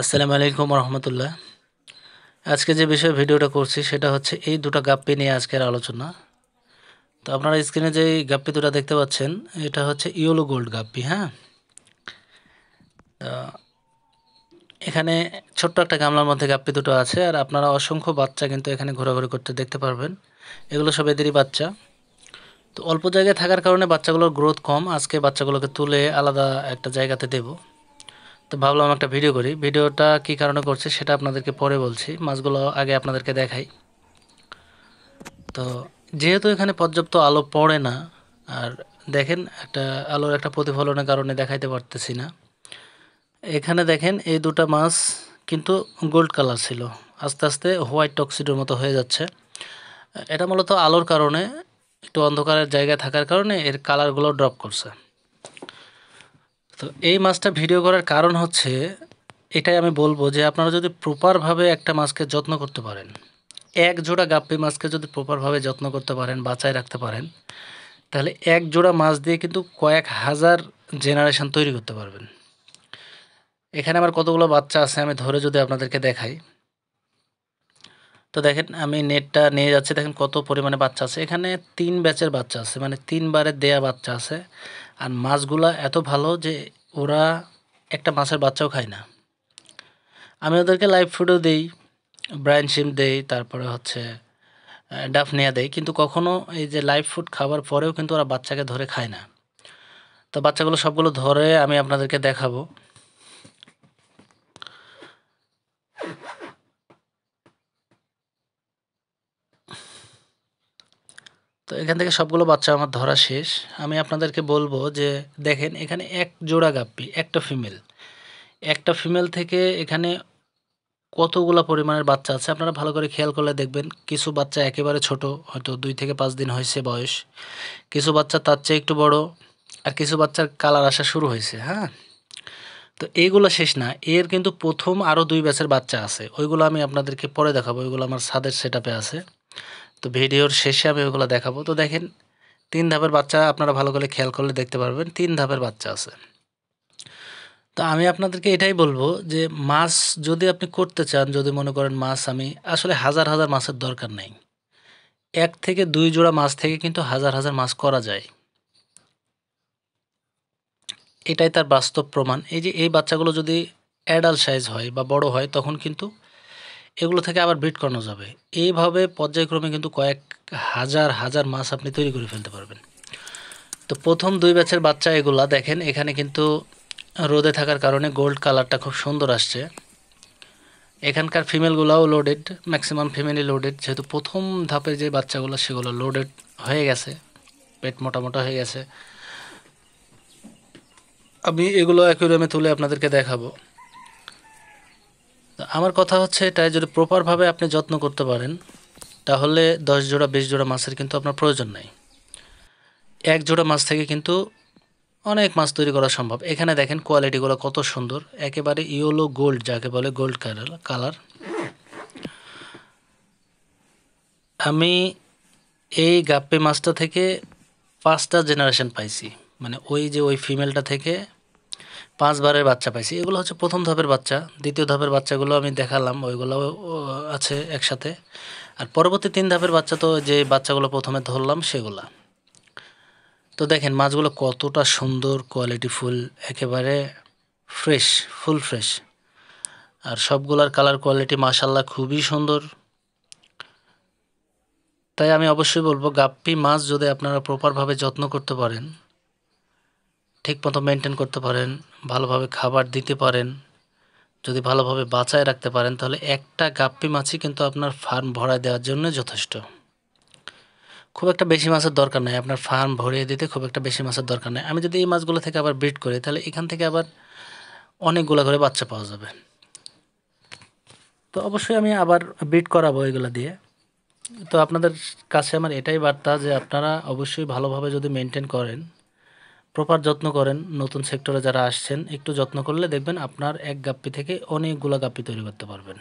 আসসালামু আলাইকুম রহমতুল্লাহ। আজকে যে বিষয়ে ভিডিওটা করছি সেটা হচ্ছে এই দুটো গাপ্পি নিয়ে আজকের আলোচনা। তো আপনারা স্ক্রিনে যে গাপ্পি দুটো দেখতে পাচ্ছেন এটা হচ্ছে ইয়েলো গোল্ড গাপ্পি। হ্যাঁ, তো এখানে ছোট্ট একটা গামলার মধ্যে গাপ্পি দুটো আছে, আর আপনারা অসংখ্য বাচ্চা কিন্তু এখানে ঘোরাঘুরি করতে দেখতে পারবেন। এগুলো সব এদেরই বাচ্চা। তো অল্প জায়গায় থাকার কারণে বাচ্চাগুলোর গ্রোথ কম। আজকে বাচ্চাগুলোকে তুলে আলাদা একটা জায়গাতে দেব। তো ভাবলাম একটা ভিডিও করি। ভিডিওটা কী কারণে করছি সেটা আপনাদেরকে পরে বলছি, মাছগুলো আগে আপনাদেরকে দেখাই। তো যেহেতু এখানে পর্যাপ্ত আলো পড়ে না, আর দেখেন একটা আলোর একটা প্রতিফলনের কারণে দেখাইতে পারতেছি না। এখানে দেখেন এই দুটো মাছ কিন্তু গোল্ড কালার ছিল, আস্তে আস্তে হোয়াইট টক্সিডোর মতো হয়ে যাচ্ছে। এটা মূলত আলোর কারণে, একটু অন্ধকারের জায়গায় থাকার কারণে এর কালারগুলো ড্রপ করছে। তো এই মাছটা ভিডিও করার কারণ হচ্ছে এটাই, আমি বলবো যে আপনারা যদি প্রপারভাবে একটা মাছকে যত্ন করতে পারেন, এক জোড়া গাপ্পি মাছকে যদি প্রপারভাবে যত্ন করতে পারেন, বাঁচায় রাখতে পারেন, তাহলে এক জোড়া মাছ দিয়ে কিন্তু কয়েক হাজার জেনারেশন তৈরি করতে পারবেন। এখানে আমার কতগুলো বাচ্চা আছে আমি ধরে যদি আপনাদেরকে দেখাই, তো দেখেন আমি নেটটা নিয়ে যাচ্ছি, দেখেন কত পরিমাণে বাচ্চা আছে। এখানে 3 ব্যাচের বাচ্চা আছে, মানে 3 বারে দেয়া বাচ্চা আছে। আর মাছগুলা এত ভালো যে ওরা একটা মাছের বাচ্চাও খায় না। আমি ওদেরকে লাইভ ফুডও দেই, ব্রাইন শিম দেই, তারপরে হচ্ছে ডাফনিয়া দেই, কিন্তু কখনো এই যে লাইভ ফুড খাবার পরেও কিন্তু ওরা বাচ্চাকে ধরে খায় না। তো বাচ্চাগুলো সবগুলো ধরে আমি আপনাদেরকে দেখাবো। তো এখান থেকে সবগুলো বাচ্চা আমার ধরা শেষ। আমি আপনাদেরকে বলবো যে দেখেন এখানে এক জোড়া গাপ্পি, একটা ফিমেল, একটা ফিমেল থেকে এখানে কতগুলা পরিমাণের বাচ্চা আছে আপনারা ভালো করে খেয়াল করলে দেখবেন। কিছু বাচ্চা একেবারে ছোট, হয়তো 2 থেকে 5 দিন হয়েছে বয়স, কিছু বাচ্চা তার চেয়ে একটু বড়, আর কিছু বাচ্চার কালার আসা শুরু হয়েছে। হ্যাঁ, তো এইগুলো শেষ না, এর কিন্তু প্রথম আরও 2 ব্যাচের বাচ্চা আছে, ওইগুলো আমি আপনাদেরকে পরে দেখাবো। ওইগুলো আমার ছাদের সেটআপে আছে, তো ভিডিওর শেষে আমি ওইগুলো দেখাবো। তো দেখেন 3 ধাপের বাচ্চা, আপনারা ভালো করে খেয়াল করলে দেখতে পারবেন 3 ধাপের বাচ্চা আছে। তো আমি আপনাদেরকে এটাই বলবো যে মাছ যদি আপনি করতে চান, যদি মনে করেন মাছ, আমি আসলে হাজার হাজার মাছের দরকার নেই। 1 থেকে 2 জোড়া মাছ থেকে কিন্তু হাজার হাজার মাছ করা যায়। এটাই তার বাস্তব প্রমাণ। এই যে এই বাচ্চাগুলো যদি অ্যাডাল্ট সাইজ হয় বা বড় হয়, তখন কিন্তু এগুলো থেকে আবার ব্রিড করানো যাবে। এইভাবে পর্যায়ক্রমে কিন্তু কয়েক হাজার হাজার মাছ আপনি তৈরি করে ফেলতে পারবেন। তো প্রথম 2 ব্যাচের বাচ্চা এগুলা দেখেন, এখানে কিন্তু রোদে থাকার কারণে গোল্ড কালারটা খুব সুন্দর আসছে। এখানকার ফিমেলগুলোও লোডেড, ম্যাক্সিমাম ফিমেলই লোডেড, যেহেতু প্রথম ধাপের যে বাচ্চাগুলো সেগুলো লোডেড হয়ে গেছে, পেট মোটা মোটা হয়ে গেছে। আমি এগুলো অ্যাকুয়ারিয়ামে তুলে আপনাদেরকে দেখাবো। তো আমার কথা হচ্ছে এটাই, যদি প্রপারভাবে আপনি যত্ন করতে পারেন তাহলে 10 জোড়া 20 জোড়া মাছের কিন্তু আপনার প্রয়োজন নাই। এক জোড়া মাছ থেকে কিন্তু অনেক মাছ তৈরি করা সম্ভব। এখানে দেখেন কোয়ালিটিগুলো কত সুন্দর, একেবারে ইয়েলো গোল্ড, যাকে বলে গোল্ড কালার। আমি এই গাপ্পি মাছটা থেকে 5টা জেনারেশন পাইছি, মানে ওই যে ওই ফিমেলটা থেকে 5 বারের বাচ্চা পাইছি। এগুলো হচ্ছে প্রথম ধাপের বাচ্চা। দ্বিতীয় ধাপের বাচ্চাগুলো আমি দেখালাম, ওইগুলোও আছে একসাথে। আর পরবর্তী 3 ধাপের বাচ্চা তো যে বাচ্চাগুলো প্রথমে ধরলাম সেগুলা। তো দেখেন মাছগুলো কতটা সুন্দর, কোয়ালিটিফুল, একেবারে ফ্রেশ, ফুল ফ্রেশ। আর সবগুলার কালার কোয়ালিটি মাশাআল্লাহ খুবই সুন্দর। তাই আমি অবশ্যই বলবো গাপ্পি মাছ যদি আপনারা প্রপারভাবে যত্ন করতে পারেন, ঠিকমতো মেনটেন করতে পারেন, ভালোভাবে খাবার দিতে পারেন, যদি ভালোভাবে বাঁচায় রাখতে পারেন, তাহলে একটা গাপ্পি মাছই কিন্তু আপনার ফার্ম ভরায় দেওয়ার জন্য যথেষ্ট। খুব একটা বেশি মাছের দরকার নাই, আপনার ফার্ম ভরিয়ে দিতে খুব একটা বেশি মাছের দরকার নেই। আমি যদি এই মাছগুলো থেকে আবার ব্রিড করি তাহলে এখান থেকে আবার অনেকগুলো করে বাচ্চা পাওয়া যাবে। তো অবশ্যই আমি আবার ব্রিড করাবো এগুলো দিয়ে। তো আপনাদের কাছে আমার এটাই বার্তা যে আপনারা অবশ্যই ভালোভাবে যদি মেনটেন করেন, প্রপার যত্ন করেন, নতুন সেক্টরে যারা আসছেন একটু যত্ন করলে দেখবেন আপনার এক গাপ্পি থেকে অনেকগুলো গাপ্পি তৈরি করতে পারবেন।